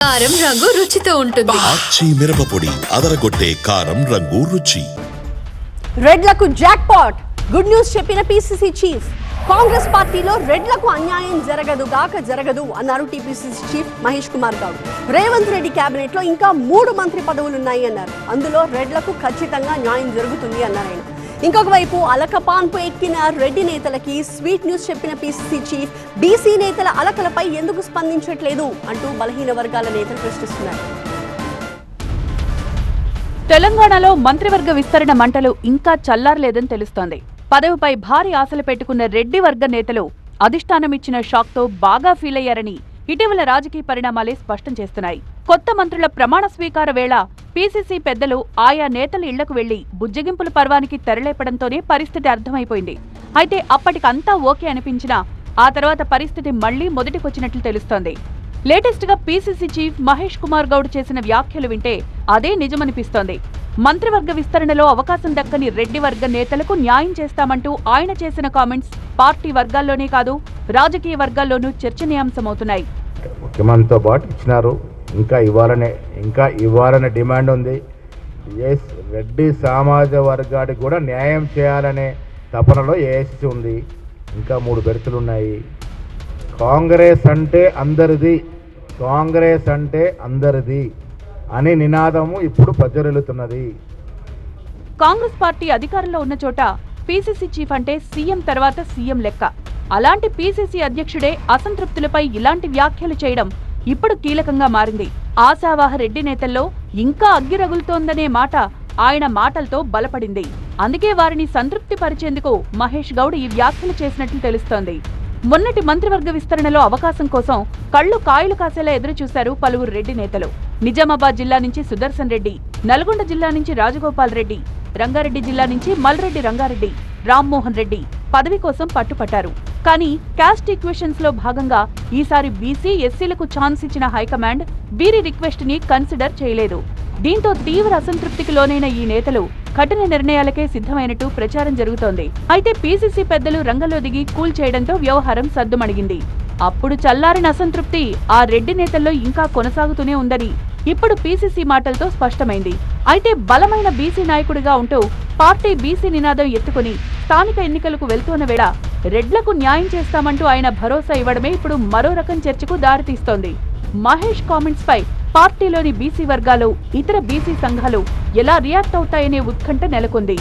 కారం రంగు రుచితో ఉంటుంది. ఆచి మిరపపొడి అదరగొట్టే కారం రంగు రుచి. రెడ్లకు జాక్ పాట్. గుడ్ న్యూస్ చెప్పిన పిసిసి చీఫ్. కాంగ్రెస్ పార్టీలో రెడ్లకు అన్యాయం జరగదు అన్నారు TPCC chief Mahesh Kumar Goud. Revanth Reddy cabinet లో ఇంకా 3 మంత్రి పదవులున్నాయి అన్నారు. అందులో రెడ్లకు ఖచ్చితంగా న్యాయం జరుగుతుంది అన్నారు ఆయన. ఇంకొక వైపు అలకపాన్పు ఎక్కిన రెడ్డి నేతలకి స్వీట్ న్యూస్ చెప్పిన పిసిసి చీఫ్ బీసీ నేతల అలకలపై ఎందుకు స్పందించట్లేదు అంటూ బలహీన వర్గాల నేతలు ప్రశ్నిస్తున్నారు. తెలంగాణలో మంత్రివర్గ విస్తరణ మంటలు ఇంకా చల్లారలేదని తెలుస్తోంది. పదవిపై భారీ ఆశలు పెట్టుకున్న రెడ్డి వర్గ నేతలు అధిష్టానమిచ్చిన షాక్తో బాగా ఫీల్ అయ్యారని ఇటీవల రాజకీయ పరిణామాలే స్పష్టం చేస్తున్నాయి. కొత్త మంత్రుల ప్రమాణ స్వీకార వేళ పీసీసీ పెద్దలు ఆయా నేతల ఇళ్లకు వెళ్లి బుజ్జగింపుల పర్వానికి తెరలేపడంతోనే పరిస్థితి అర్థమైపోయింది. అయితే అప్పటికంతా ఓకే అనిపించినా ఆ తర్వాత పరిస్థితి మళ్లీ మొదటికొచ్చినట్లు తెలుస్తోంది. లేటెస్ట్ గా పీసీసీ చీఫ్ మహేష్ కుమార్ గౌడ్ చేసిన వ్యాఖ్యలు వింటే అదే నిజమనిపిస్తోంది. మంత్రివర్గ విస్తరణలో అవకాశం దక్కని రెడ్డి వర్గ నేతలకు న్యాయం చేస్తామంటూ ఆయన చేసిన కామెంట్స్ పార్టీ వర్గాల్లోనే కాదు రాజకీయ వర్గాల్లోనూ చర్చనీయాంశమవుతున్నాయి. ముఖ్యమంత్రితో పాటు ఇచ్చినారు, ఇంకా ఇవ్వాలనే డిమాండ్ ఉంది. రెడ్డి సమాజ వర్గానికి కూడా న్యాయం చేయాలనే తపనలో ఏఐసీసీ ఉంది. ఇంకా 3 బెర్తులు ఉన్నాయి. కాంగ్రెస్ అంటే అందరిది అనే నినాదము ఇప్పుడు ప్రజ్వరిల్లుతున్నది. కాంగ్రెస్ పార్టీ అధికారంలో ఉన్న చోట పీసీసీ చీఫ్ అంటే సీఎం తర్వాత సీఎం లెక్క. అలాంటి పీసీసీ అధ్యక్షుడే అసంతృప్తులపై ఇలాంటి వ్యాఖ్యలు చేయడం ఇప్పుడు కీలకంగా మారింది. ఆశావాహ రెడ్డి నేతల్లో ఇంకా అగ్గి రగులుతోందనే మాట ఆయన మాటలతో బలపడింది. అందుకే వారిని సంతృప్తి పరిచేందుకు మహేష్ గౌడ్ ఈ వ్యాఖ్యలు చేసినట్లు తెలుస్తోంది. మొన్నటి మంత్రివర్గ విస్తరణలో అవకాశం కోసం కళ్లు కాయలు కాసేలా ఎదురుచూశారు పలువురు రెడ్డి నేతలు. నిజామాబాద్ జిల్లా నుంచి సుదర్శన్ రెడ్డి, నల్గొండ జిల్లా నుంచి రాజగోపాల్ రెడ్డి, రంగారెడ్డి జిల్లా నుంచి మల్రెడ్డి రంగారెడ్డి, రామ్మోహన్ రెడ్డి పదవి కోసం పట్టుపట్టారు. కానీ కాస్ట్ ఈక్వేషన్స్ లో భాగంగా ఈసారి బీసీ ఎస్సీలకు ఛాన్స్ ఇచ్చిన హైకమాండ్ వీరి రిక్వెస్ట్ ని కన్సిడర్ చేయలేదు. దీంతో తీవ్ర అసంతృప్తికి లోనైన ఈ నేతలు కఠిన నిర్ణయాలకే సిద్ధమైనట్టు ప్రచారం జరుగుతోంది. అయితే పీసీసీ పెద్దలు రంగంలో దిగి కూల్ చేయడంతో వ్యవహారం సద్దుమణిగింది. అప్పుడు చల్లారిన అసంతృప్తి ఆ రెడ్డి నేతల్లో ఇంకా కొనసాగుతూనే ఉందని ఇప్పుడు పీసీసీ మాటలతో స్పష్టమైంది. అయితే బలమైన బీసీ నాయకుడిగా ఉంటూ పార్టీ బీసీ నినాదం ఎత్తుకుని స్థానిక ఎన్నికలకు వెళ్తున్న వేళ రెడ్లకు న్యాయం చేస్తామంటూ ఆయన భరోసా ఇవ్వడమే ఇప్పుడు మరో రకం చర్చకు దారితీస్తోంది. మహేష్ కామెంట్స్ పై పార్టీలోని బీసీ వర్గాలు, ఇతర బీసీ సంఘాలు ఎలా రియాక్ట్ అవుతాయనే ఉత్కంఠ నెలకొంది.